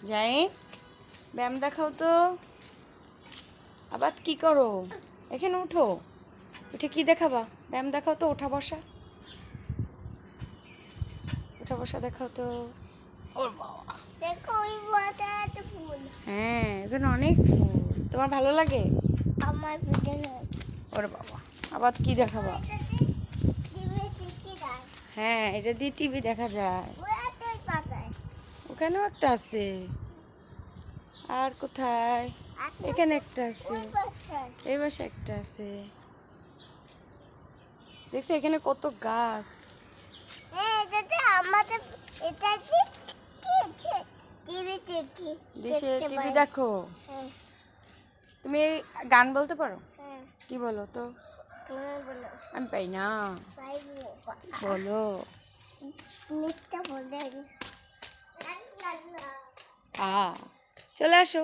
যাই ব্যায়াম দেখাও তো। আবার কি করো? এখানে উঠো, উঠে কি দেখাবা? ব্যায়াম দেখাও তো, ওঠা বসা। ওঠা বসা দেখাও তো। ওর বাবা, দেখো ওই বড়টা ফুল। হ্যাঁ এখানে অনেক ফুল। তোমার ভালো লাগে? আমার পিছনে ওর বাবা, আবার কি দেখাবা? হ্যাঁ এটা দিয়ে টিভি দেখা যায়। ওখানেও একটা আছে। আর কোথায়? এখানে একটা আছে, এই পাশে একটা আছে। দেখছি এখানে কত গাছ। আমাদের এটা টিভি দেখি দেশে টিভি দেখো। তুমি গান বলতে পারো? কি বলো তো? তুমি বলো। আমি পাই না। বলো। মিথ্যা বলে চলে আসো।